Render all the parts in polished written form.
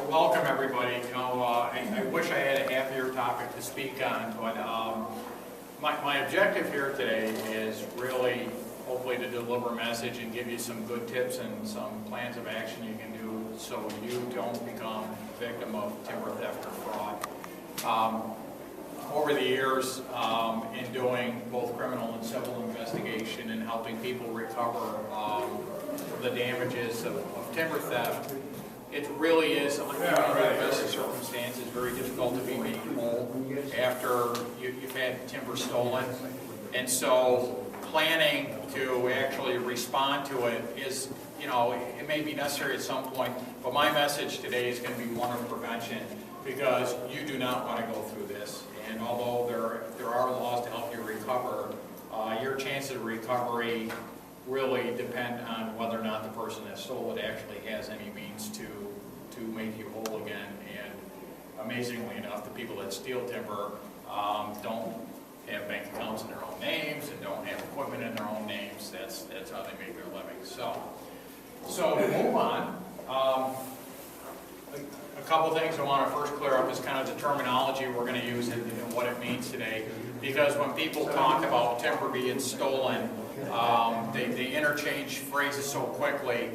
Welcome everybody. I wish I had a happier topic to speak on, but my objective here today is really, hopefully, to deliver a message and give you some good tips and some plans of action you can do so you don't become a victim of timber theft or fraud. Over the years, in doing both criminal and civil investigation and helping people recover the damages of timber theft, it really is, under the best circumstances, very difficult to be made whole after you've had timber stolen. And so planning to actually respond to it is, it may be necessary at some point, but my message today is going to be one of prevention, because you do not want to go through this. And although there are laws to help you recover, your chances of recovery really depend on whether or not the person that stole it actually has any means to make you whole again. And amazingly enough, the people that steal timber don't have bank accounts in their own names and don't have equipment in their own names. That's how they make their living. So to move on. A couple things I want to first clear up is kind of the terminology we're going to use and what it means today. Because when people talk about timber being stolen, they interchange phrases so quickly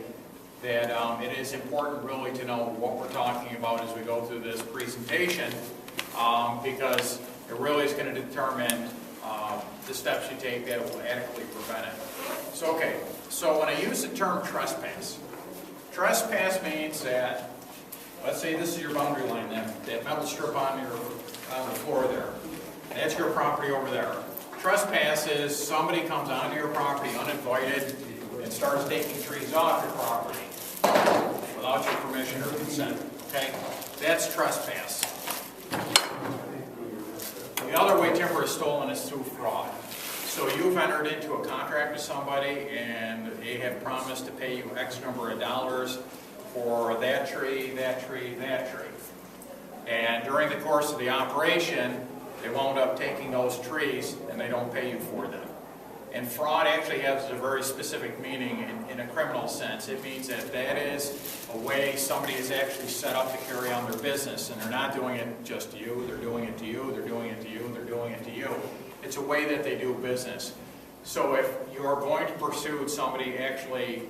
that it is important really to know what we're talking about as we go through this presentation, because it really is going to determine the steps you take that will adequately prevent it. So when I use the term trespass means that, let's say this is your boundary line, that metal strip on the floor there. That's your property over there. Trespass is somebody comes onto your property uninvited and starts taking trees off your property without your permission or consent. Okay? That's trespass. The other way timber is stolen is through fraud. So you've entered into a contract with somebody and they have promised to pay you X number of dollars for that tree, that tree, that tree. And during the course of the operation, they wound up taking those trees and they don't pay you for them. And fraud actually has a very specific meaning in a criminal sense. It means that is a way somebody is actually set up to carry on their business, and they're not doing it just to you, they're doing it to you, they're doing it to you, they're doing it to you. It's a way that they do business. So if you're going to pursue somebody actually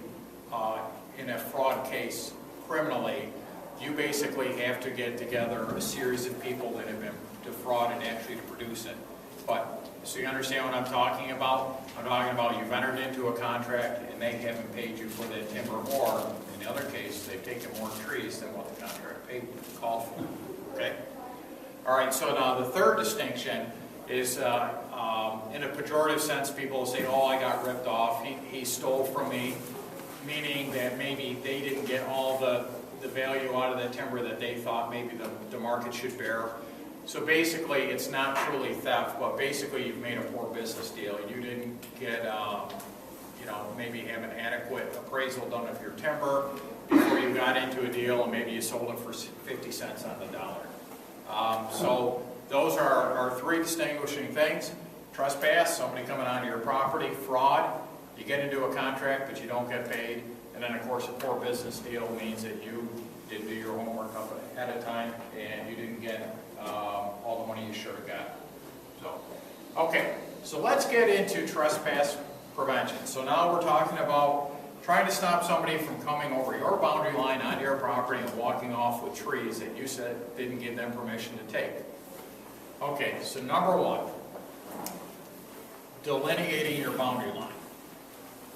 in a fraud case criminally, you basically have to get together a series of people that have been defrauded actually to produce it. But so you understand what I'm talking about? I'm talking about you've entered into a contract and they haven't paid you for that timber, or in the other case, they've taken more trees than what the contract called for. Okay? All right, so now the third distinction is in a pejorative sense, people will say, oh, I got ripped off, he stole from me, meaning that maybe they didn't get all the value out of the timber that they thought maybe the market should bear. So basically, it's not truly theft, but basically you've made a poor business deal. You didn't get, maybe have an adequate appraisal done of your timber before you got into a deal, and maybe you sold it for 50 cents on the dollar. So those are our three distinguishing things. Trespass, somebody coming onto your property. Fraud, you get into a contract but you don't get paid. And then, of course, a poor business deal means that you didn't do your homework up ahead of time and you didn't get all the money you should have got. So let's get into trespass prevention. So now we're talking about trying to stop somebody from coming over your boundary line onto your property and walking off with trees that you said didn't give them permission to take. Okay, so number one, delineating your boundary line.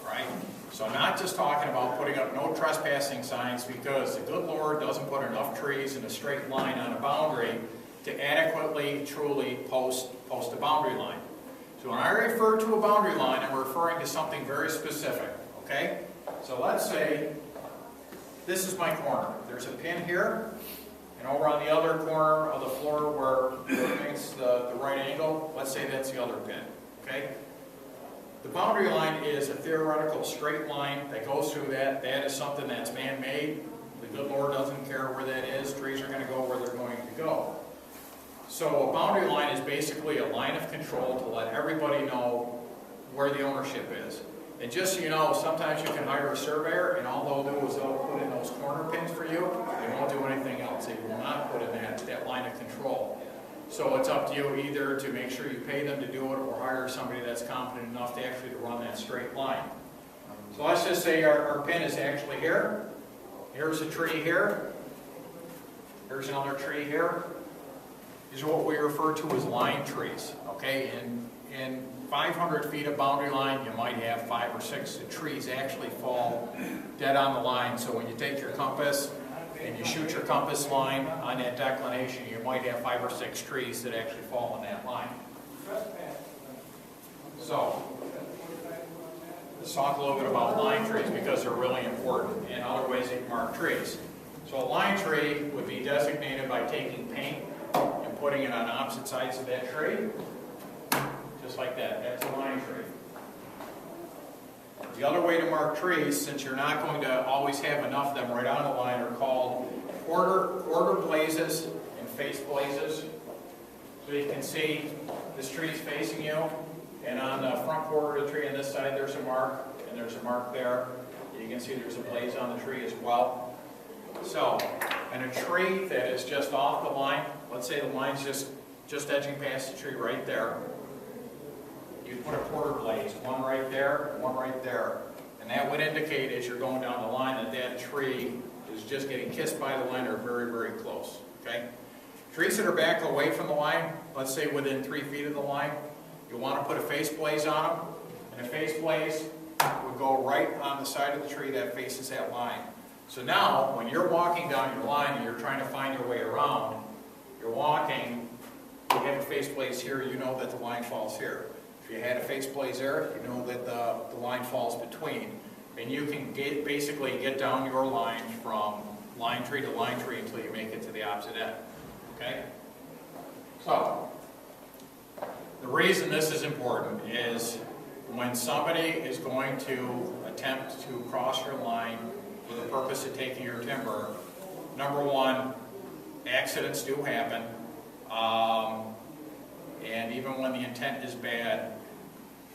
Right? So I'm not just talking about putting up no trespassing signs, because the good Lord doesn't put enough trees in a straight line on a boundary to adequately, truly post a boundary line. So when I refer to a boundary line, I'm referring to something very specific, okay? So let's say this is my corner. There's a pin here, and over on the other corner of the floor where it makes the right angle, let's say that's the other pin, okay? The boundary line is a theoretical straight line that goes through that. That is something that's man-made. The good Lord doesn't care where that is. Trees are going to go where they're going to go. So a boundary line is basically a line of control to let everybody know where the ownership is. And just so you know, sometimes you can hire a surveyor, and all they'll do is they'll put in those corner pins for you. They won't do anything else. They will not put in that line of control. So it's up to you either to make sure you pay them to do it or hire somebody that's competent enough to actually run that straight line. So let's just say our pin is actually here. Here's a tree here. Here's another tree here. These are what we refer to as line trees. Okay, in 500 feet of boundary line, you might have 5 or 6 trees actually fall dead on the line. So when you take your compass and you shoot your compass line on that declination, you might have 5 or 6 trees that actually fall on that line. So let's talk a little bit about line trees because they're really important and other ways you can mark trees. So a line tree would be designated by taking paint and putting it on opposite sides of that tree. Just like that. That's a line tree. The other way to mark trees, since you're not going to always have enough of them right on the line, are called quarter blazes and face blazes. So you can see this tree is facing you, and on the front quarter of the tree on this side there's a mark, and there's a mark there. You can see there's a blaze on the tree as well. So, in a tree that is just off the line, let's say the line's just edging past the tree right there, you put a quarter blaze, one right there, one right there. And that would indicate as you're going down the line that that tree is just getting kissed by the line or very, very close. Okay? Trees that are back away from the line, let's say within 3 feet of the line, you want to put a face blaze on them. And a face blaze would go right on the side of the tree that faces that line. So now, when you're walking down your line and you're trying to find your way around, you're walking, you have a face blaze here, you know that the line falls here. If you had a face blaze there, you know that the line falls between. And you can basically get down your line from line tree to line tree until you make it to the opposite end. Okay? So, the reason this is important is when somebody is going to attempt to cross your line for the purpose of taking your timber, number one, accidents do happen. And even when the intent is bad,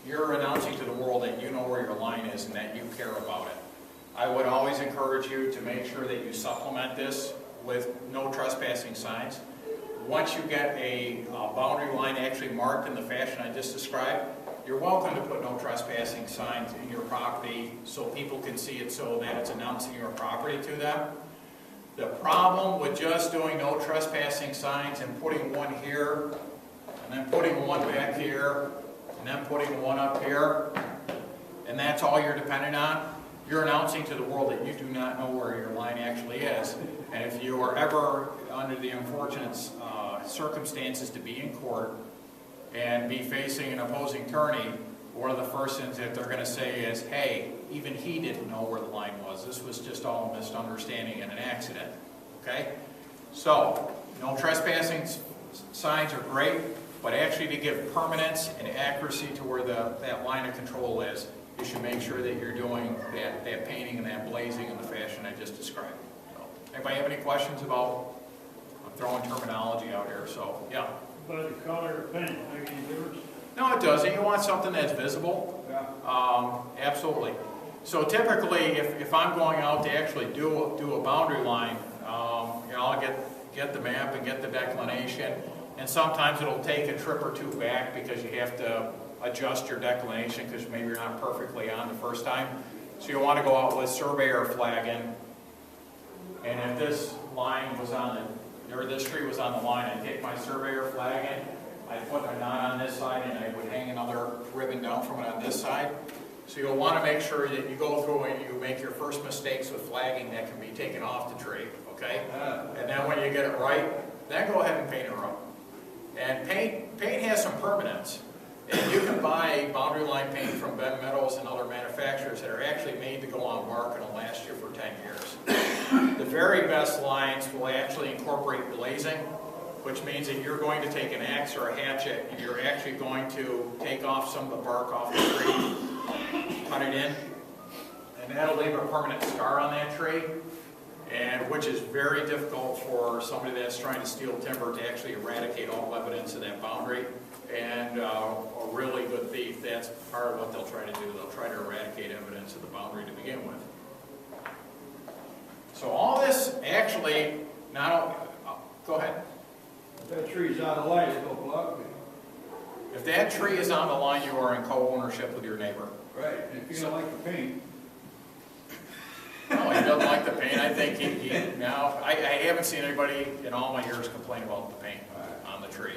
you're announcing to the world that you know where your line is and that you care about it. I would always encourage you to make sure that you supplement this with no trespassing signs. Once you get a boundary line actually marked in the fashion I just described, you're welcome to put no trespassing signs in your property so people can see it so that it's announcing your property to them. The problem with just doing no trespassing signs and putting one here, and then putting one back here, and then putting one up here, and that's all you're dependent on, you're announcing to the world that you do not know where your line actually is. And if you are ever under the unfortunate circumstances to be in court and be facing an opposing attorney, one of the first things that they're going to say is, hey, even he didn't know where the line was. This was just all a misunderstanding and an accident. Okay? So, no trespassing signs are great, but actually to give permanence and accuracy to where that line of control is, you should make sure that you're doing that painting and that blazing in the fashion I just described. So, anybody have any questions about, I'm throwing terminology out here, so yeah. But the color of paint make any difference? No, it doesn't. You want something that's visible. Yeah. Absolutely. So typically, if I'm going out to actually do a boundary line, I'll get the map and get the declination, and sometimes it'll take a trip or two back because you have to adjust your declination because maybe you're not perfectly on the first time. So you want to go out with surveyor flagging, and if this line was on or this tree was on the line, I'd take my surveyor flag in, I'd put a knot on this side, and I would hang another ribbon down from it on this side. So you'll want to make sure that you go through and you make your first mistakes with flagging that can be taken off the tree, okay? And then when you get it right, then go ahead and paint it up. And paint has some permanence. And you can buy boundary line paint from Ben Meadows and other manufacturers that are actually made to go on bark and will last you for 10 years. The very best lines will actually incorporate blazing, which means that you're going to take an axe or a hatchet and you're actually going to take off some of the bark off the tree, cut it in, and that'll leave a permanent scar on that tree, and which is very difficult for somebody that's trying to steal timber to actually eradicate all evidence of that boundary. and a really good thief, that's part of what they'll try to do. They'll try to eradicate evidence of the boundary to begin with. So all this actually, go ahead. If that tree's out of line, it don't block me. If that tree is on the line, you are in co-ownership with your neighbor. Right, and if you don't like the paint, No, he doesn't like the paint. I think I haven't seen anybody in all my years complain about the paint on the tree.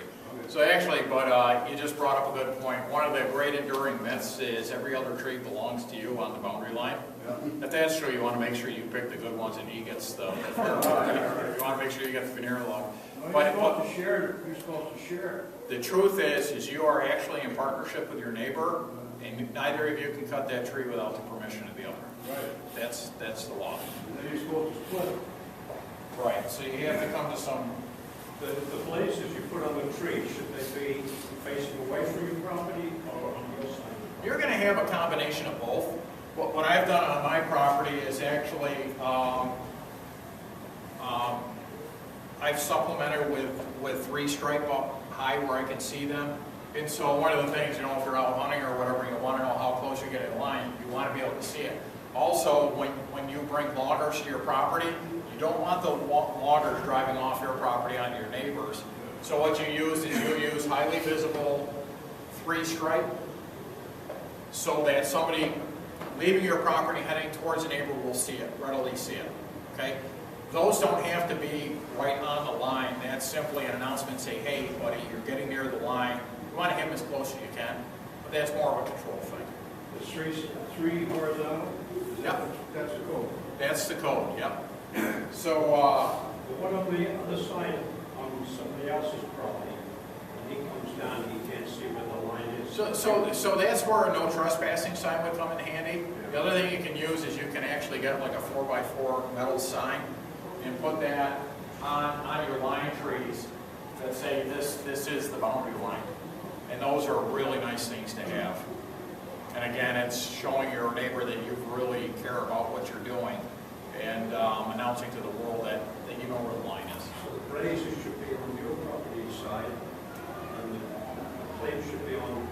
So actually, but you just brought up a good point. One of the great enduring myths is every other tree belongs to you on the boundary line. yeah. If that's true, you want to make sure you pick the good ones and he gets the fair log. You want to make sure you get the veneer log. No, But you're supposed to share, you're supposed to share. the truth is you are actually in partnership with your neighbor, and neither of you can cut that tree without the permission of the other. Right. That's the law. And then you're supposed to split it. Right, so you have to come to some, The blazes you put on the tree, should they be facing away from your property or on your side? you're going to have a combination of both. What I've done on my property is actually, I've supplemented with 3 stripe up high where I can see them. And so one of the things, if you're out hunting or whatever, you want to know how close you get in line, you want to be able to see it. Also, when you bring loggers to your property, you don't want the loggers driving off your property onto your neighbors. So what you use is you use highly visible 3 stripe so that somebody leaving your property heading towards a neighbor will see it, readily see it, okay? Those don't have to be right on the line. That's simply an announcement, say, hey, buddy, you're getting near the line. You want to get them as close as you can, but that's more of a control thing. The three horizontal? Yep. That's the code. That's the code, yep. So, But what on the other side, on somebody else's property, when he comes down, he can't see where the line is? so that's where a no trespassing sign would come in handy. The other thing you can use is you can actually get like a 4x4 metal sign and put that on your line trees that say this is the boundary line. And those are really nice things to have. And again, it's showing your neighbor that you really care about what you're doing and announcing to the world that you know where the line is. So the blazes should be on your property side, and the flame should be on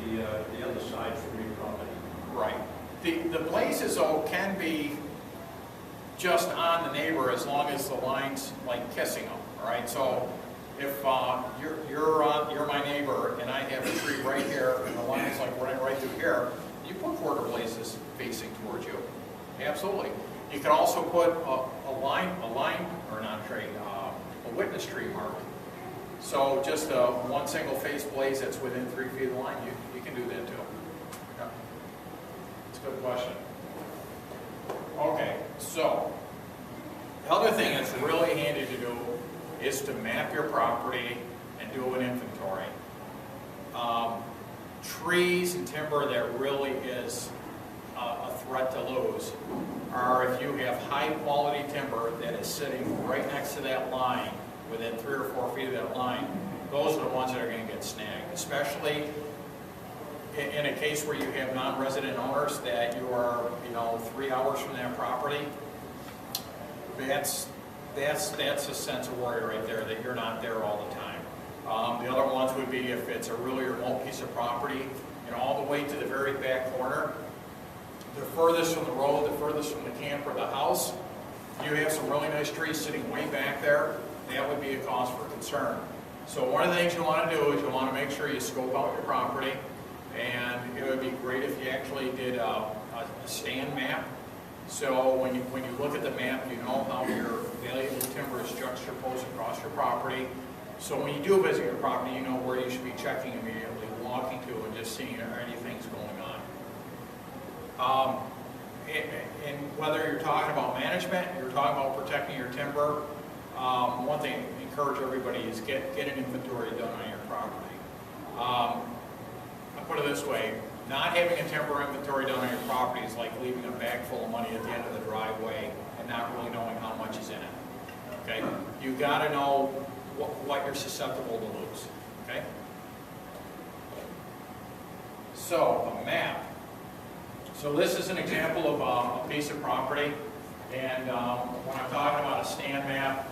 the other side from your property. Right. The blazes, though, can be just on the neighbor as long as the line's like kissing them, all right? So if you're my neighbor and I have a tree right here and the line's like running right through here, you put quarter blazes facing towards you. Absolutely. You can also put a witness tree mark. So just one single face blaze that's within 3 feet of the line, you can do that too. Yeah. It's a good question. Okay, so the other thing that's really handy to do is to map your property and do an inventory. Trees and timber that really is a threat to lose are if you have high quality timber that is sitting right next to that line, within 3 or 4 feet of that line. Those are the ones that are going to get snagged, especially in a case where you have non-resident owners that you are, 3 hours from that property. That's a sense of worry right there, that you're not there all the time. The other ones would be if it's a really remote piece of property, all the way to the very back corner, the furthest from the road, the furthest from the camp or the house. You have some really nice trees sitting way back there. That would be a cause for concern. So one of the things you want to do is you want to make sure you scope out your property, and it would be great if you actually did a stand map. So when you look at the map, you know how your valuable timber is juxtaposed across your property. So when you do visit your property, you know where you should be checking immediately, walking to, and just seeing if anything's going on. And whether you're talking about management, you're talking about protecting your timber, one thing I encourage everybody is get an inventory done on your property. I put it this way, not having a timber inventory done on your property is like leaving a bag full of money at the end of the driveway and not really knowing how much is in it. Okay? You got to know what you're susceptible to lose. Okay? So, a map. So this is an example of a piece of property, and when I'm talking about a stand map,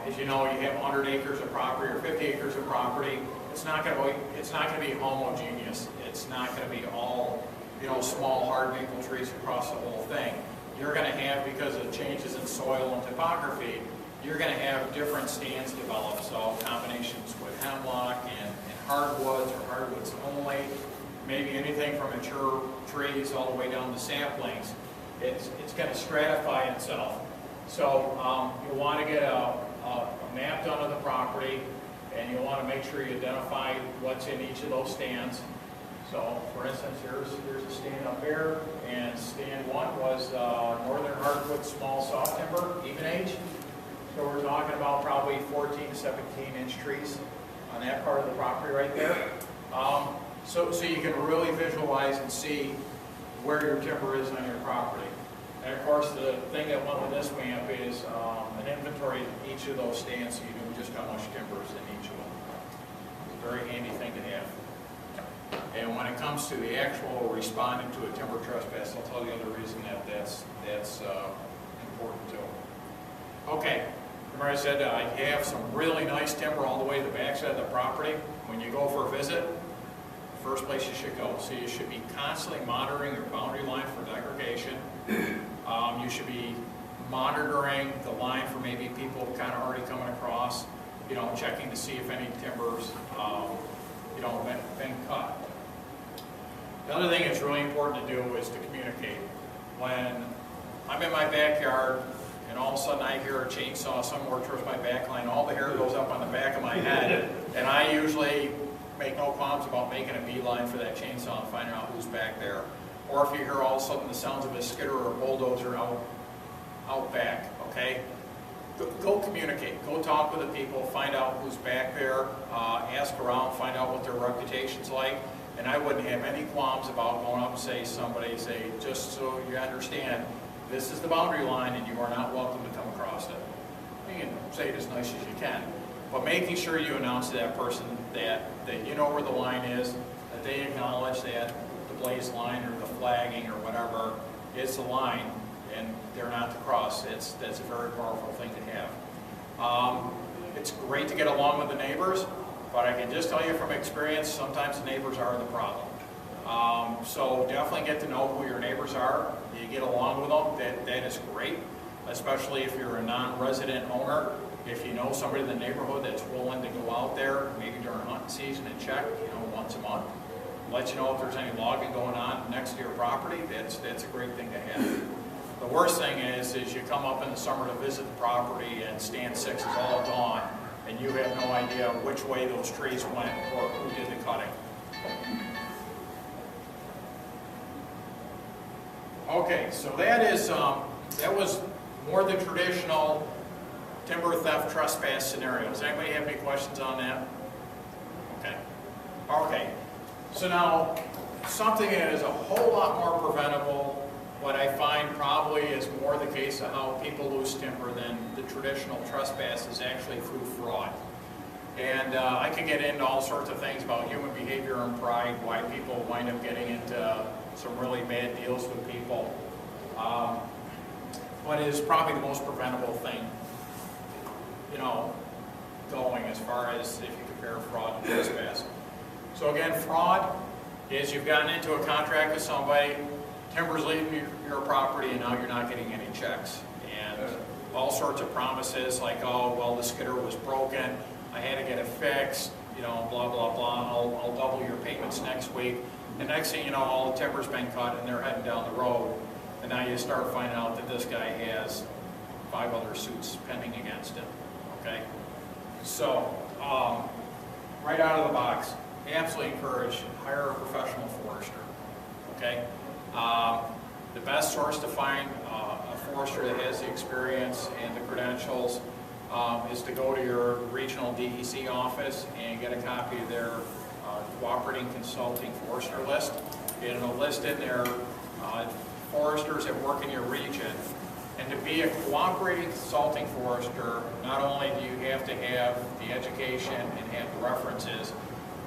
as you know, you have 100 acres of property or 50 acres of property. it's not going to be homogeneous. It's not going to be all, small hard maple trees across the whole thing. You're going to have, because of changes in soil and topography, you're going to have different stands develop. So combinations with hemlock and hardwoods or hardwoods only, maybe anything from mature trees all the way down to saplings. It's going to stratify itself. So you want to get a map done of the property, and you want to make sure you identify what's in each of those stands. So, for instance, here's a stand up here, and stand 1 was northern hardwood small soft timber, even age. So we're talking about probably 14 to 17-inch trees on that part of the property right there. So you can really visualize and see where your timber is on your property. And of course, the thing that went with this map is an inventory of each of those stands, so you know just how much timber is in each of them. It's a very handy thing to have. And when it comes to the actual responding to a timber trespass, I'll tell you the other reason that's important too. Okay, remember I said I have some really nice timber all the way to the backside of the property. When you go for a visit, first place you should go. So you should be constantly monitoring your boundary line for degradation. You should be monitoring the line for maybe people kind of already coming across, checking to see if any timbers, been cut. The other thing that's really important to do is to communicate. When I'm in my backyard and all of a sudden I hear a chainsaw somewhere towards my back line, all the hair goes up on the back of my head, and I usually make no qualms about making a beeline for that chainsaw and finding out who's back there. Or if you hear all of a sudden the sounds of a skidder or a bulldozer out back, okay? Go communicate. Go talk with the people. Find out who's back there. Ask around. Find out what their reputation's like. And I wouldn't have any qualms about going up and say, just so you understand, this is the boundary line and you are not welcome to come across it. You can say it as nice as you can. But making sure you announce to that person that you know where the line is, that they acknowledge that the blaze line or the flagging or whatever is the line, and they're not to cross. That's a very powerful thing to have. It's great to get along with the neighbors, but I can just tell you from experience, sometimes the neighbors are the problem. So definitely get to know who your neighbors are. You get along with them, that is great, especially if you're a non-resident owner. If you know somebody in the neighborhood that's willing to go out there, maybe during hunting season and check, once a month, let you know if there's any logging going on next to your property, that's a great thing to have. The worst thing is you come up in the summer to visit the property and stand 6 is all gone, and you have no idea which way those trees went or who did the cutting. Okay, so that was more the traditional timber theft trespass scenarios. Anybody have any questions on that? Okay. So now, something that is a whole lot more preventable, what I find probably is more the case of how people lose timber than the traditional trespass, is actually through fraud. And I could get into all sorts of things about human behavior and pride, why people wind up getting into some really bad deals with people. But it is probably the most preventable thing, going as far as if you compare fraud to trespass. So again, fraud is you've gotten into a contract with somebody, timber's leaving your property, and now you're not getting any checks. And all sorts of promises like, oh, well, the skidder was broken, I had to get it fixed, blah, blah, blah, I'll double your payments next week. And next thing you know, all the timber's been cut and they're heading down the road. And now you start finding out that this guy has 5 other suits pending against him, okay? So, right out of the box, absolutely encourage, hire a professional forester, okay? The best source to find a forester that has the experience and the credentials is to go to your regional DEC office and get a copy of their cooperating consulting forester list. It'll list in there foresters that work in your region. And to be a cooperating consulting forester, not only do you have to have the education and have the references,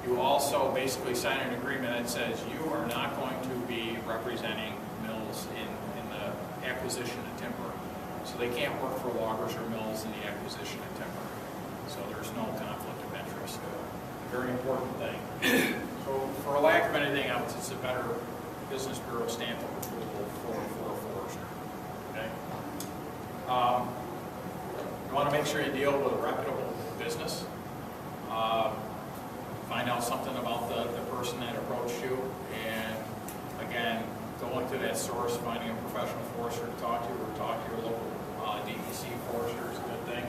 you also basically sign an agreement that says you are not going to be representing mills in the acquisition of timber. So they can't work for loggers or mills in the acquisition of timber. So there's no conflict of interest. very important thing. So for lack of anything else, it's a better Business Bureau stamp of approval for a forester. Okay? You want to make sure you deal with a reputable business. Find out something about the person that approached you, and again, going to that source, finding a professional forester to talk to, or talk to your local DEC forester is a good thing.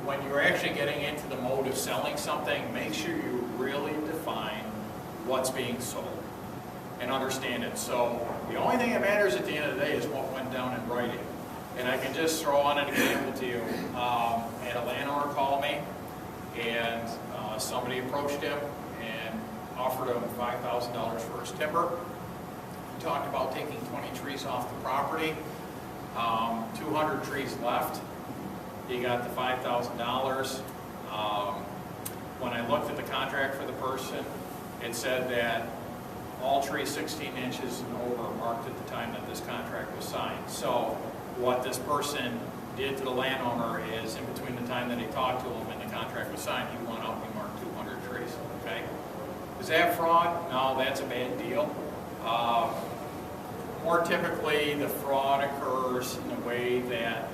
When you're actually getting into the mode of selling something, make sure you really define what's being sold and understand it. So the only thing that matters at the end of the day is what went down in writing. And I can just throw on an example to you. I had a landowner call me, and somebody approached him and offered him $5,000 for his timber. We talked about taking 20 trees off the property, 200 trees left. He got the $5,000. When I looked at the contract for the person, it said that all trees 16 inches and over marked at the time that this contract was signed. So what this person did to the landowner is, in between the time that he talked to him and the contract was signed, he went out and marked 200 trees. Okay? Is that fraud? No, that's a bad deal. More typically, the fraud occurs in a way that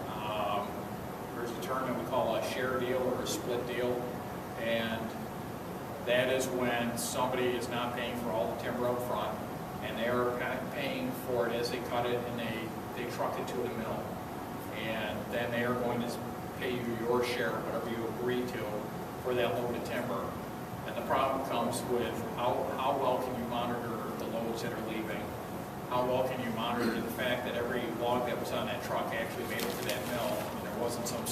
there's a term that we call a share deal or a split deal, and that is when somebody is not paying for all the timber up front, and they're kind of paying for it as they cut it and they truck it to the mill. And then they are going to pay you your share, whatever you agree to, for that load of timber. And the problem comes with how well can you monitor the loads that are leaving? How well can you monitor the fact that every log that was on that truck actually made it to that mill, and there wasn't some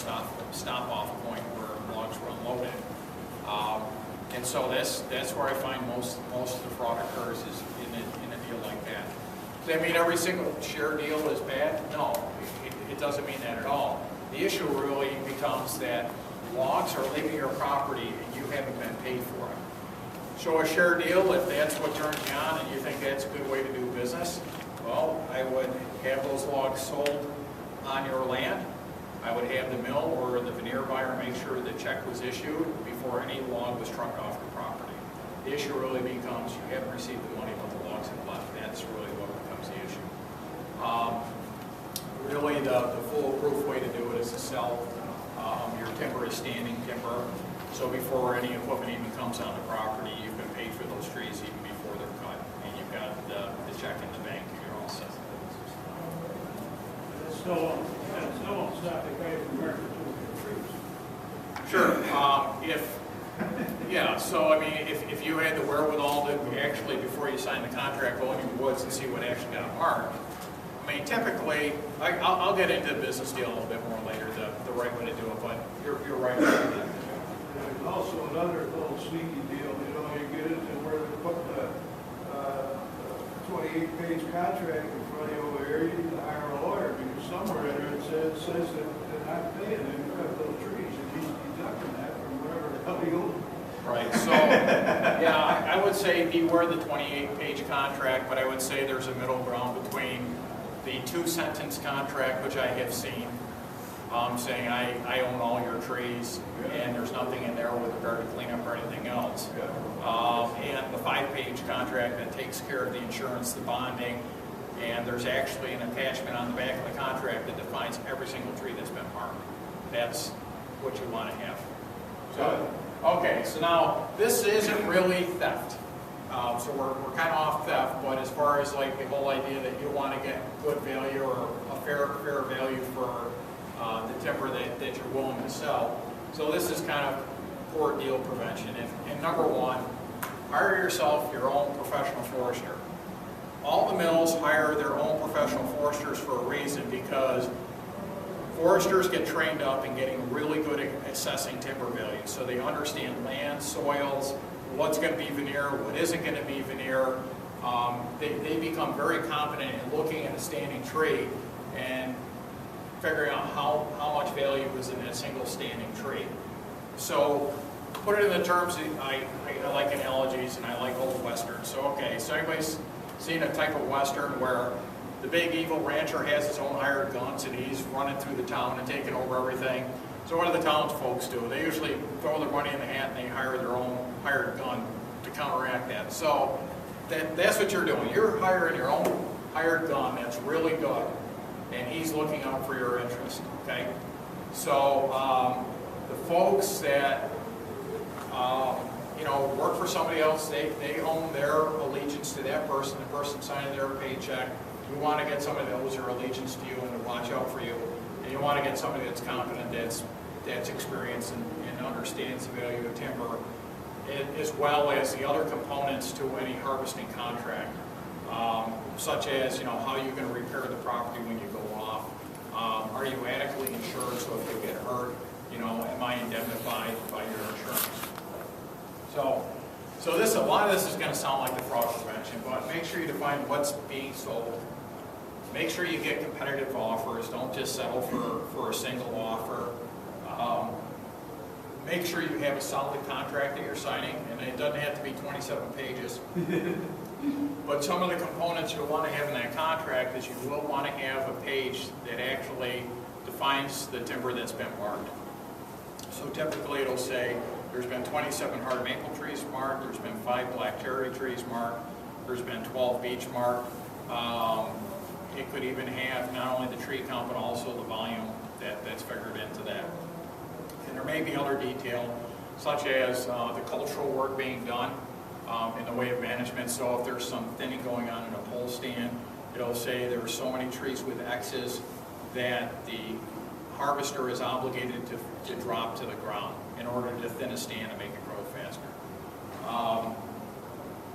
stop-off point where logs were unloaded? And so that's where I find most of the fraud occurs, is in a deal like that. Does that mean every single share deal is bad? No, it doesn't mean that at all. The issue really becomes that logs are leaving your property and you haven't been paid for it. So a share deal, if that's what turns you on and you think that's a good way to do business, well, I would have those logs sold on your land. I would have the mill or the veneer buyer make sure the check was issued before any log was trucked off your property. The issue really becomes you haven't received the money, but the logs have left. That's really what becomes the issue. Really, the foolproof way to do it is to sell your timber as standing timber. So before any equipment even comes on the property, you've been paid for those trees even before they're cut, and you've got the check in the bank, and you're all set. It's still won't stop the guy from marking 200 trees. Sure. So I mean, if you had the wherewithal to actually, before you sign the contract, go into the woods and see what actually got marked. I mean, typically, I'll get into the business deal a little bit more later, the right way to do it, but you're right about that. There's also another little sneaky deal, you get into where they put the 28-page contract in front of you over here, you need to hire a lawyer, because somewhere in there it says that they're not paying them to cut those trees, and he's deducting that from whatever the hell he owes. Right, so, yeah, I would say beware the 28-page contract, but I would say there's a middle ground between the 2-sentence contract, which I have seen, saying I own all your trees, and there's nothing in there with regard to cleanup or anything else. And the 5-page contract that takes care of the insurance, the bonding, and there's actually an attachment on the back of the contract that defines every single tree that's been marked. That's what you want to have. So, okay, so now this isn't really theft. So we're kind of off theft, but as far as like the whole idea that you want to get good value or a fair value for the timber that you're willing to sell. So this is kind of poor deal prevention. And number one, hire yourself your own professional forester. All the mills hire their own professional foresters for a reason, because foresters get trained up in getting really good at assessing timber value. So they understand land, soils, what's going to be veneer, what isn't going to be veneer. They become very competent in looking at a standing tree and figuring out how much value is in that single standing tree. So put it in the terms, I like analogies and I like old westerns. So okay, so anybody's seen a type of western where the big evil rancher has his own hired guns and he's running through the town and taking over everything. So what do the townsfolk do? They usually throw their money in the hat and they hire their own hired gun to counteract that. So that's what you're doing. You're hiring your own hired gun that's really good, and he's looking out for your interest, okay? So the folks that work for somebody else, they own their allegiance to that person, the person signing their paycheck. You want to get somebody that owes their allegiance to you and to watch out for you. And you want to get somebody that's competent, that's experienced and understands the value of timber, as well as the other components to any harvesting contract, such as how you're going to repair the property when you go off. Are you adequately insured, so if you get hurt, am I indemnified by your insurance? So a lot of this is going to sound like the fraud prevention, but make sure you define what's being sold. Make sure you get competitive offers. Don't just settle for a single offer. Make sure you have a solid contract that you're signing, and it doesn't have to be 27 pages. But some of the components you'll want to have in that contract is you will want to have a page that actually defines the timber that's been marked. So typically it'll say there's been 27 hard maple trees marked, there's been 5 black cherry trees marked, there's been 12 beech marked. It could even have not only the tree count, but also the volume that's figured into that. And there may be other detail, such as the cultural work being done in the way of management. So if there's some thinning going on in a pole stand, it'll say there are so many trees with X's that the harvester is obligated to drop to the ground in order to thin a stand and make it grow faster.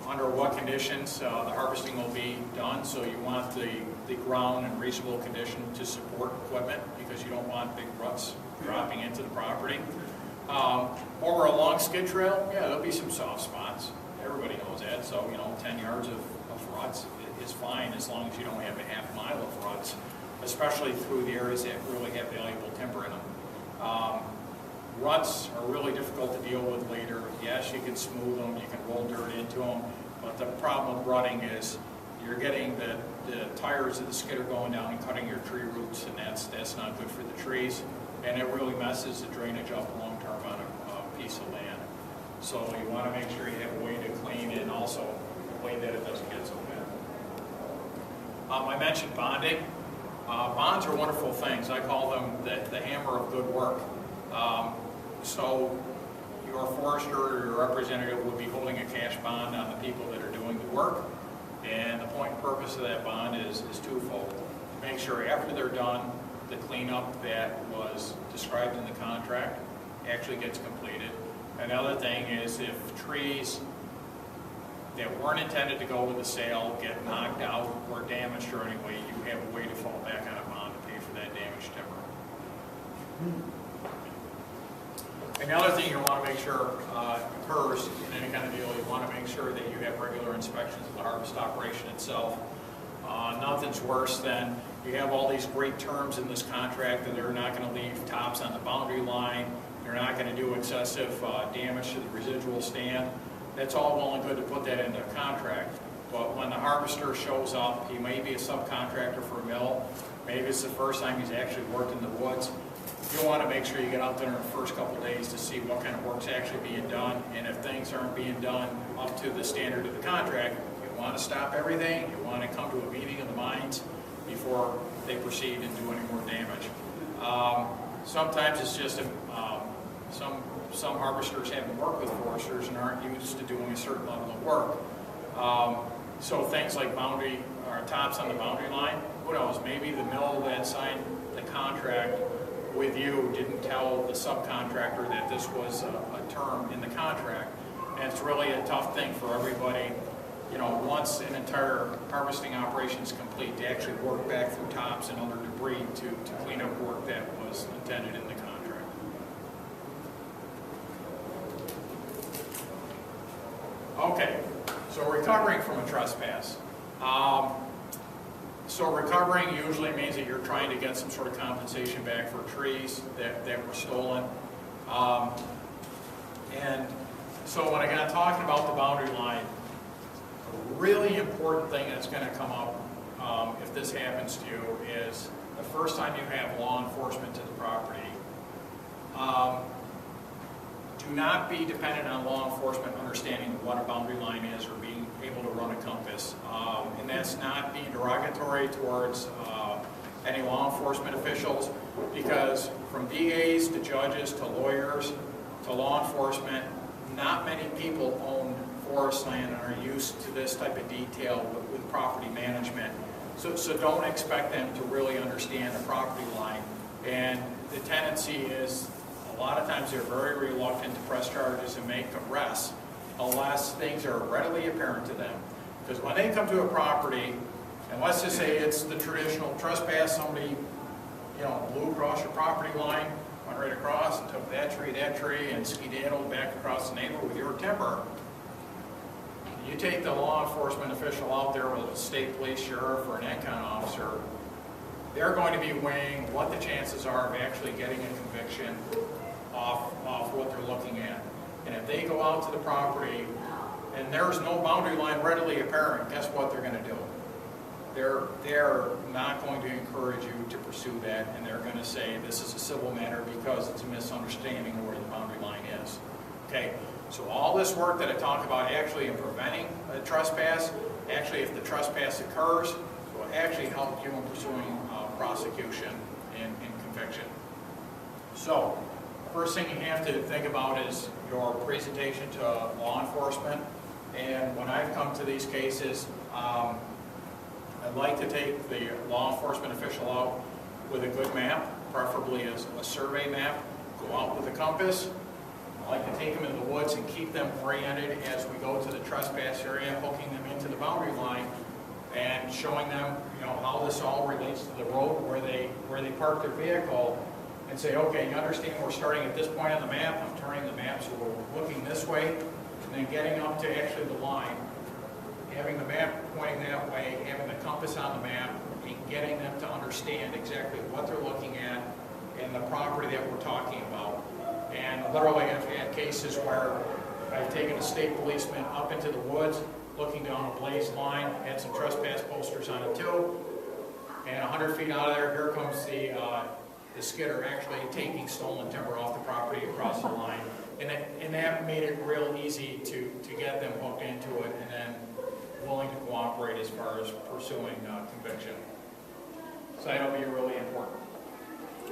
Under what conditions the harvesting will be done, so you want the ground in reasonable condition to support equipment, because you don't want big ruts dropping into the property. Over a long skid trail, yeah, there'll be some soft spots. Everybody knows that, so 10 yards of ruts is fine as long as you don't have a half mile of ruts, especially through the areas that really have valuable timber in them. Ruts are really difficult to deal with later. Yes, you can smooth them, you can roll dirt into them, but the problem with rutting is you're getting the tires of the skidder going down and cutting your tree roots, and that's not good for the trees, and it really messes the drainage up long term on a piece of land. So you want to make sure you have a way to clean and also a way that it doesn't get so bad. I mentioned bonding. Bonds are wonderful things. I call them the hammer of good work. So your forester or your representative will be holding a cash bond on the people that are doing the work. And the point and purpose of that bond is twofold. Make sure after they're done, the cleanup that was described in the contract actually gets completed. Another thing is if trees that weren't intended to go with the sale get knocked out or damaged or anyway, you have a way to fall back on a bond to pay for that damaged timber. And the other thing you want to make sure occurs in any kind of deal, you want to make sure that you have regular inspections of the harvest operation itself. Nothing's worse than you have all these great terms in this contract that they're not going to leave tops on the boundary line, they're not going to do excessive damage to the residual stand. That's all well and good to put that into a contract, but when the harvester shows up, he may be a subcontractor for a mill, maybe it's the first time he's actually worked in the woods. You want to make sure you get out there in the first couple of days to see what kind of work's actually being done, and if things aren't being done up to the standard of the contract, you want to stop everything, you want to come to a meeting of the minds before they proceed and do any more damage. Sometimes it's just some harvesters haven't worked with foresters and aren't used to doing a certain level of work. So things like boundary or tops on the boundary line, who knows, maybe the mill that signed the contract with you didn't tell the subcontractor that this was a term in the contract. And it's really a tough thing for everybody, once an entire harvesting operation is complete, to actually work back through tops and other debris to clean up work that was intended in the contract. Okay, so recovering from a trespass. So recovering usually means that you're trying to get some sort of compensation back for trees that were stolen. And so when I got talking about the boundary line, a really important thing that's going to come up if this happens to you is the first time you have law enforcement to the property, do not be dependent on law enforcement understanding what a boundary line is or being able to run a compass. And that's not being derogatory towards any law enforcement officials, because from DAs to judges to lawyers to law enforcement, not many people own forest land and are used to this type of detail with property management. So don't expect them to really understand the property line. And the tendency is, a lot of times they're very reluctant to press charges and make arrests unless things are readily apparent to them. Because when they come to a property, and let's just say it's the traditional trespass, somebody, blew across your property line, went right across and took that tree, and skedaddled back across the neighbor with your timber. You take the law enforcement official out there with a state police sheriff or an ENCON officer, they're going to be weighing what the chances are of actually getting a conviction off what they're looking at. And if they go out to the property and there's no boundary line readily apparent, guess what they're going to do? They're not going to encourage you to pursue that, and they're going to say this is a civil matter because it's a misunderstanding of where the boundary line is. Okay, so all this work that I talk about actually in preventing a trespass, actually if the trespass occurs, will actually help you in pursuing prosecution and conviction. So, first thing you have to think about is your presentation to law enforcement. And when I've come to these cases, I'd like to take the law enforcement official out with a good map, preferably a survey map. Go out with a compass. I like to take them in the woods and keep them oriented as we go to the trespass area, hooking them into the boundary line and showing them, how this all relates to the road where they park their vehicle, and say, okay, you understand we're starting at this point on the map, I'm turning the map so we're looking this way, and then getting up to actually the line, having the map pointing that way, having the compass on the map, and getting them to understand exactly what they're looking at and the property that we're talking about. And literally I've had cases where I've taken a state policeman up into the woods, looking down a blazed line, had some trespass posters on it too, and 100 feet out of there, here comes the skidder actually taking stolen timber off the property across the line. And that made it real easy to get them hooked into it and then willing to cooperate as far as pursuing conviction. So that'll be really important.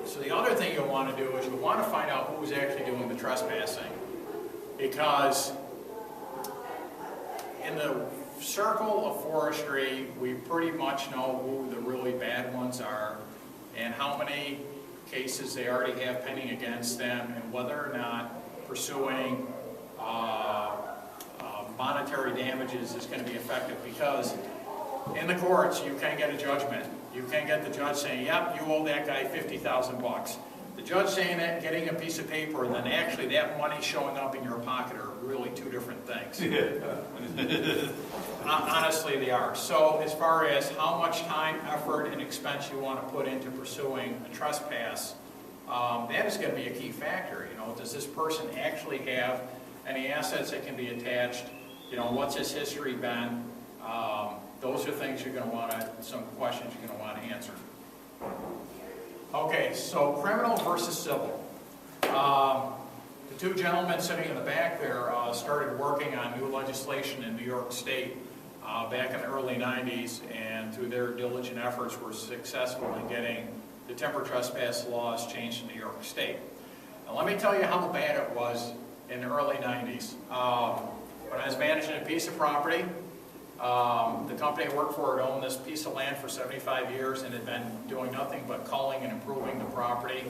So the other thing you'll want to do is you'll want to find out who's actually doing the trespassing. Because in the circle of forestry, we pretty much know who the really bad ones are and how many cases they already have pending against them, and whether or not pursuing monetary damages is going to be effective. Because in the courts, you can get a judgment. You can get the judge saying, yep, you owe that guy $50,000. The judge saying that, getting a piece of paper, and then actually that money showing up in your pocket are really two different things. Honestly, they are. So as far as how much time, effort, and expense you want to put into pursuing a trespass, that is going to be a key factor. Does this person actually have any assets that can be attached? What's his history been? Those are things you're going to want to, some questions you're going to want to answer. Okay, so criminal versus civil. The two gentlemen sitting in the back there started working on new legislation in New York State back in the early 90s, and through their diligent efforts were successful in getting the timber trespass laws changed in New York State. Now let me tell you how bad it was in the early 90s. When I was managing a piece of property, the company I worked for had owned this piece of land for 75 years and had been doing nothing but culling and improving the property.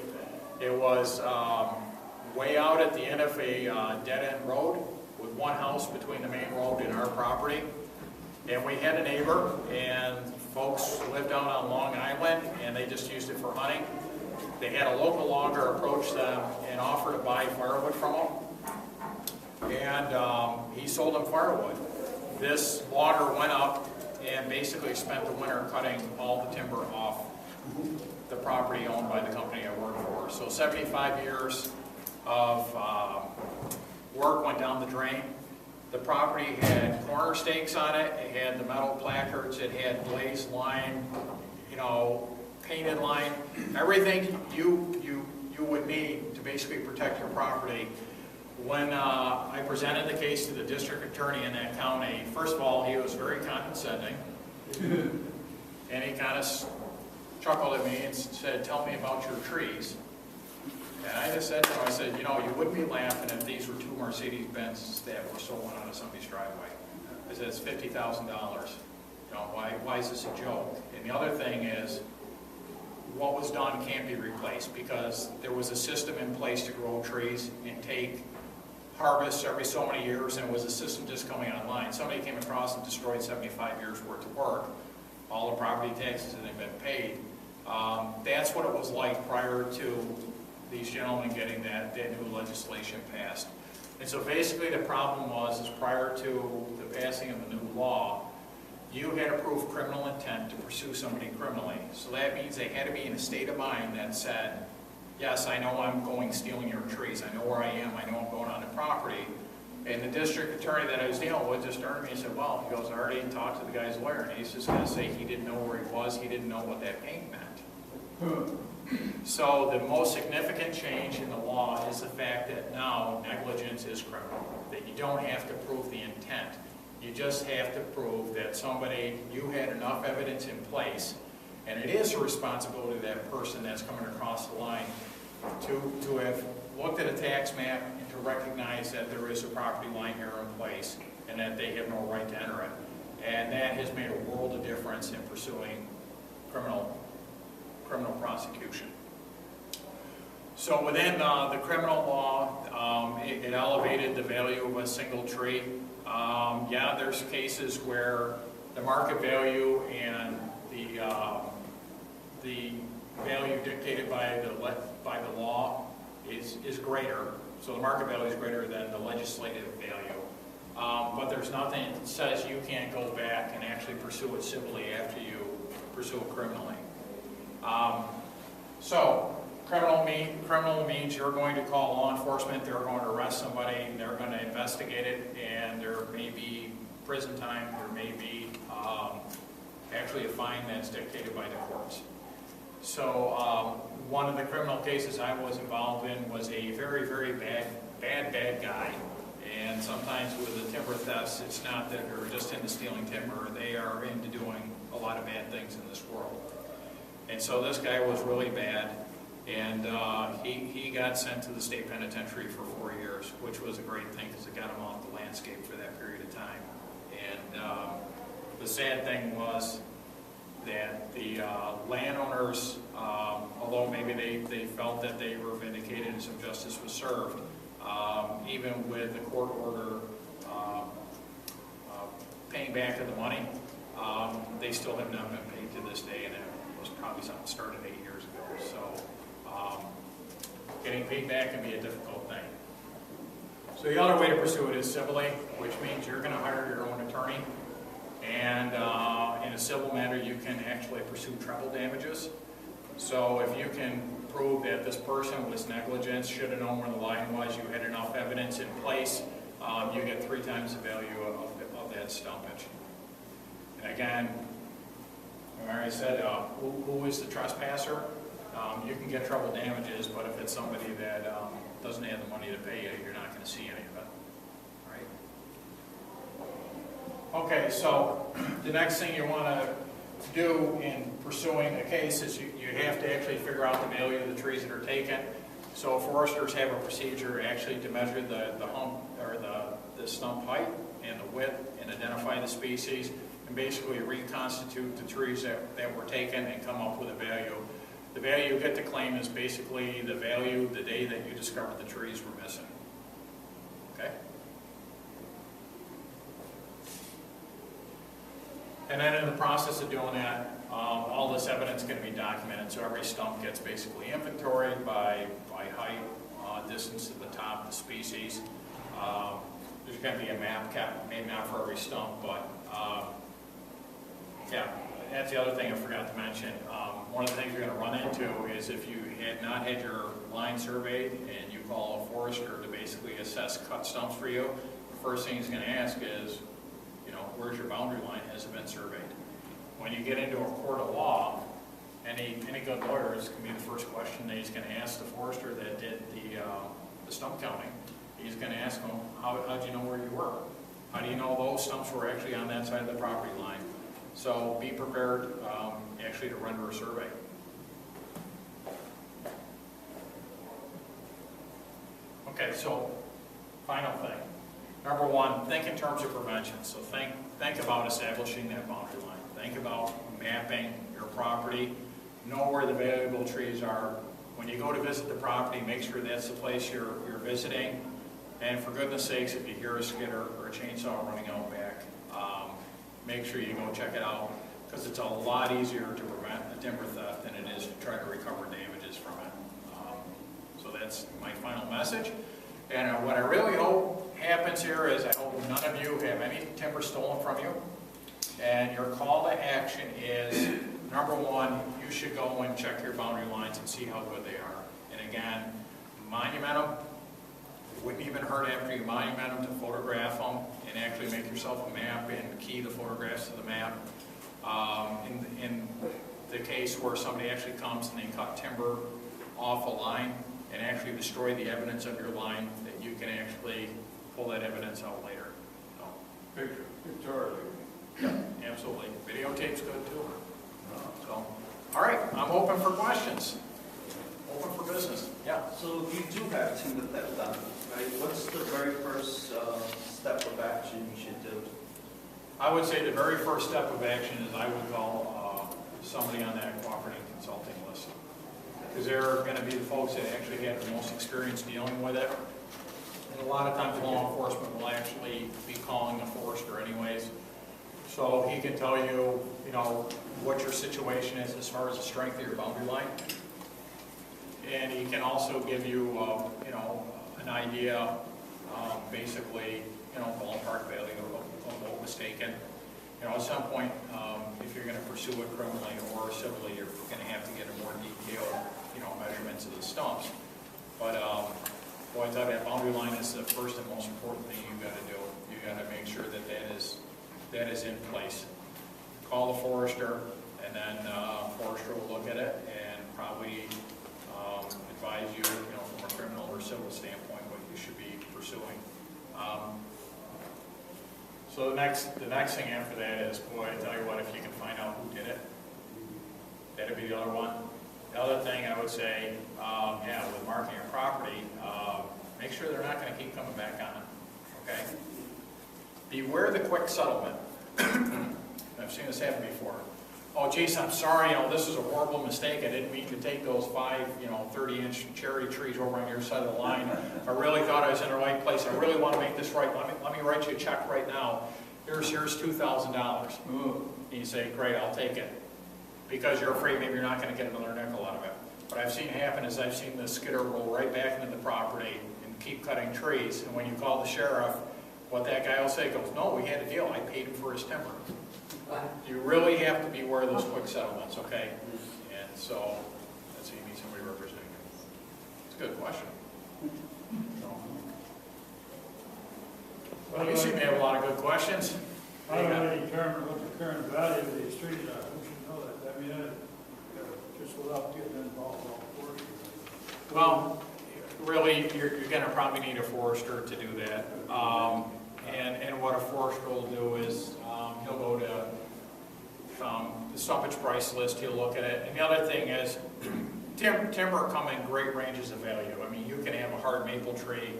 It was way out at the end of a dead-end road with one house between the main road and our property. And we had a neighbor, and folks lived down on Long Island, and they just used it for hunting. They had a local logger approach them and offer to buy firewood from them. And he sold them firewood. This logger went up and basically spent the winter cutting all the timber off the property owned by the company I worked for. So 75 years of work went down the drain. The property had corner stakes on it, it had the metal placards, it had glazed line, painted line, everything you you would need to basically protect your property. When I presented the case to the district attorney in that county, first of all, he was very condescending. And he kind of chuckled at me and said, "Tell me about your trees." And I just said to him, I said, "You know, you wouldn't be laughing if these were 2 Mercedes-Benz that were stolen out of somebody's driveway." I said, "It's $50,000. You know, why is this a joke?" And the other thing is, what was done can't be replaced, because there was a system in place to grow trees and take harvests every so many years, and it was a system just coming online. Somebody came across and destroyed 75 years worth of work. All the property taxes that had been paid. That's what it was like prior to these gentlemen getting that new legislation passed. And so basically the problem was, is prior to the passing of the new law, you had to prove criminal intent to pursue somebody criminally. So that means they had to be in a state of mind that said, yes, I know I'm going stealing your trees. I know where I am. I know I'm going on the property. And the district attorney that I was dealing with just turned to me and said, well, he goes, I already talked to the guy's lawyer, and he's just going to say he didn't know where he was. He didn't know what that paint meant. So the most significant change in the law is the fact that now negligence is criminal, that you don't have to prove the intent. You just have to prove that you had enough evidence in place, and it is a responsibility of that person that's coming across the line to have looked at a tax map and to recognize that there is a property line here in place and that they have no right to enter it. And that has made a world of difference in pursuing criminal prosecution. So within the criminal law, it elevated the value of a single tree. Yeah, there's cases where the market value and the value dictated by the law is greater. So the market value is greater than the legislative value. But there's nothing that says you can't go back and actually pursue it civilly after you pursue it criminally. So criminal means you're going to call law enforcement, they're going to arrest somebody, they're going to investigate it, and there may be prison time, there may be actually a fine that's dictated by the courts. So one of the criminal cases I was involved in was a very, very bad guy. And sometimes with the timber thefts, it's not that they're just into stealing timber, they are into doing a lot of bad things in this world. And so this guy was really bad, and he got sent to the state penitentiary for 4 years, which was a great thing because it got him off the landscape for that period of time. And the sad thing was that the landowners, although maybe they felt that they were vindicated and some justice was served, even with the court order paying back of the money, they still have not been paid to this day, and it was probably something started 8 years ago. So getting paid back can be a difficult thing. So the other way to pursue it is civilly, which means you're going to hire your own attorney, and in a civil matter you can actually pursue treble damages. So if you can prove that this person was negligent, should have known where the line was, you had enough evidence in place, you get 3 times the value of that stumpage. And again, I already said, who is the trespasser? You can get treble damages, but if it's somebody that doesn't have the money to pay you, you're not going to see any of it. Right? Okay, so the next thing you want to do in pursuing a case is you have to actually figure out the value of the trees that are taken. So foresters have a procedure actually to measure the hump or the stump height and the width and identify the species and basically reconstitute the trees that were taken and come up with a value. The value you get to claim is basically the value the day that you discovered the trees were missing. Okay? And then in the process of doing that, all this evidence is going to be documented. So every stump gets basically inventoried by height, distance to the top, the species. There's going to be a map kept, maybe not for every stump, but yeah, that's the other thing I forgot to mention. One of the things you're going to run into is if you had not had your line surveyed and you call a forester to basically assess cut stumps for you, the first thing he's going to ask is, where's your boundary line? Has it been surveyed? When you get into a court of law, any good lawyer, it's gonna be the first question that he's gonna ask the forester that did the stump counting. He's gonna ask him, how'd you know where you were? How do you know those stumps were actually on that side of the property line? So be prepared, actually to render a survey. Okay, so final thing. Number one, think in terms of prevention. So think about establishing that boundary line. Think about mapping your property. Know where the valuable trees are. When you go to visit the property, make sure that's the place you're visiting. And for goodness sakes, if you hear a skidder or a chainsaw running out back, make sure you go check it out, because it's a lot easier to prevent a timber theft than it is to try to recover damages from it. So that's my final message. And what I really hope happens here is I hope none of you have any timber stolen from you. And your call to action is, number one, you should go and check your boundary lines and see how good they are. And again, monument them. It wouldn't even hurt after you monument them to photograph them and actually make yourself a map and key the photographs to the map. In the case where somebody actually comes and they cut timber off a line and actually destroy the evidence of your line, that you can actually pull that evidence out later. So, Pictorially. yeah, absolutely. Videotape's good too. So, all right, I'm open for questions. Open for business. Yeah. So you do have timber theft done, right? What's the very first step of action you should do? I would say the very first step of action is I would call somebody on that cooperative consulting list. Because they're going to be the folks that actually have the most experience dealing with it. And a lot of times law enforcement will actually be calling the forester anyways. So he can tell you, you know, what your situation is as far as the strength of your boundary line. And he can also give you, you know, an idea, basically, you know, ballpark value of what was taken. You know, at some point, if you're going to pursue it criminally or civilly, you're going to have to get a more detailed, you know, measurements of the stumps. But boy, I tell you, that boundary line is the first and most important thing you got to do. You got to make sure that that is in place. Call the forester, and then forester will look at it and probably advise you, you know, from a criminal or civil standpoint, what you should be pursuing. So the next thing after that is, boy, I tell you what, if you can find out who did it, that'd be the other one. The other thing I would say, yeah, with marking your property, make sure they're not going to keep coming back on it, okay? Beware the quick settlement. I've seen this happen before. Oh, geez, I'm sorry, you know, this is a horrible mistake. I didn't mean to take those 5, you know, 30-inch cherry trees over on your side of the line. I really thought I was in the right place. I really want to make this right. Let me write you a check right now. Here's $2,000. And you say, great, I'll take it. Because you're afraid maybe you're not going to get another nickel out of it. What I've seen happen is I've seen the skidder roll right back into the property and keep cutting trees. And when you call the sheriff, what that guy will say goes, no, we had a deal. I paid him for his timber. You really have to beware of those quick settlements, okay? And so, that's how you need somebody representing you. It's a good question. Well, you seem to have a lot of good questions. How do I determine what the current value of these trees are? Who should know that? I mean, just without getting involved in all the work. Well, really, you're going to probably need a forester to do that. And what a forester will do is he'll go to the stumpage price list, he'll look at it. And the other thing is, timber come in great ranges of value. I mean, you can have a hard maple tree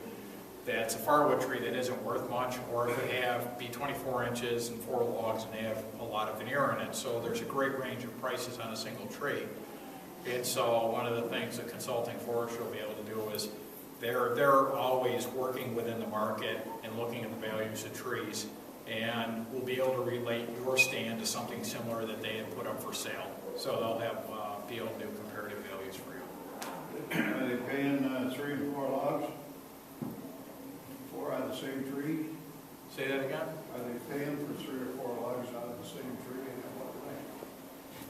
that's a firewood tree that isn't worth much, or it could be 24 inches and 4 logs and they have a lot of veneer in it. So there's a great range of prices on a single tree. And so one of the things a consulting forester will be able to do is they're always working within the market and looking at the values of trees, and will be able to relate your stand to something similar that they had put up for sale. So they'll be able to do comparative values for you. Are they paying 3 and 4 logs? 4 out of the same tree? Say that again? Are they paying for 3 or 4 logs out of the same tree?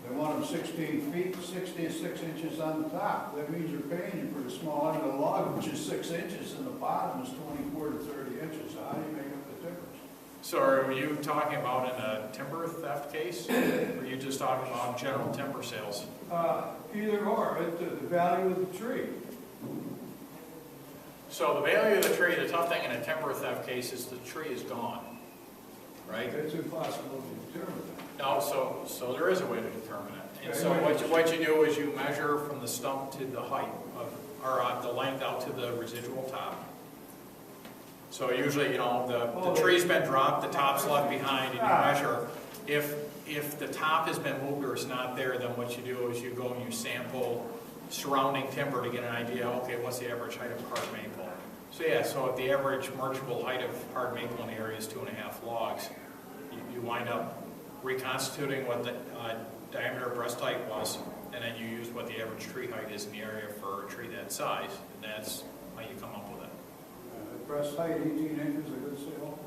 They want them 16 feet, 66 inches on the top. That means they're paying you for the small end of the log, which is 6 inches, and the bottom is 24 to 30 inches. So how do you make up the difference? So are you talking about in a timber theft case, or are you just talking about general timber sales? Either or, the value of the tree. So the value of the tree, the tough thing in a timber theft case is the tree is gone, right? It's impossible to determine that. No, so there is a way to determine it. And Okay, so wait. what you do is you measure from the stump to the height of, or the length out to the residual top. So usually, you know, the tree's been dropped, the top's left behind, and you measure. If the top has been moved or it's not there, then what you do is you go and you sample surrounding timber to get an idea, okay, what's the average height of hard maple? So yeah, so if the average merchantable height of hard maple in the area is 2.5 logs, you wind up reconstituting what the diameter breast height was, and then you use what the average tree height is in the area for a tree that size, and that's how you come up with it. Breast height, 18 inches, a good sale?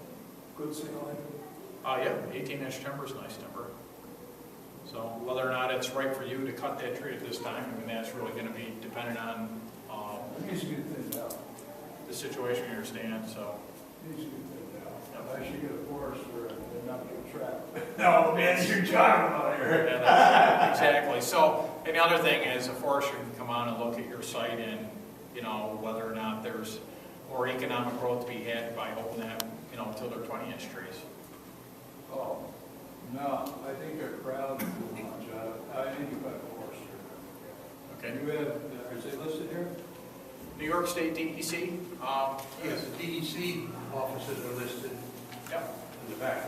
Good sale, Yeah, 18-inch timber is nice timber. So whether or not it's right for you to cut that tree at this time, I mean, that's really going to be dependent on It needs to get thinned out. the situation you understand, so. It needs to get thinned out. I should get a forester and not get trapped. No, man, you're talking about here. Yeah, exactly. So, and the other thing is a forester can come on and look at your site and, you know, whether or not there's more economic growth to be had by holding that, you know, until they're 20-inch trees. Oh, no, I think they're crowded too much. I think you've got a forester. Okay. You have, is it listed here? New York State DEC? Yes, the DEC offices are listed Yep. in the back.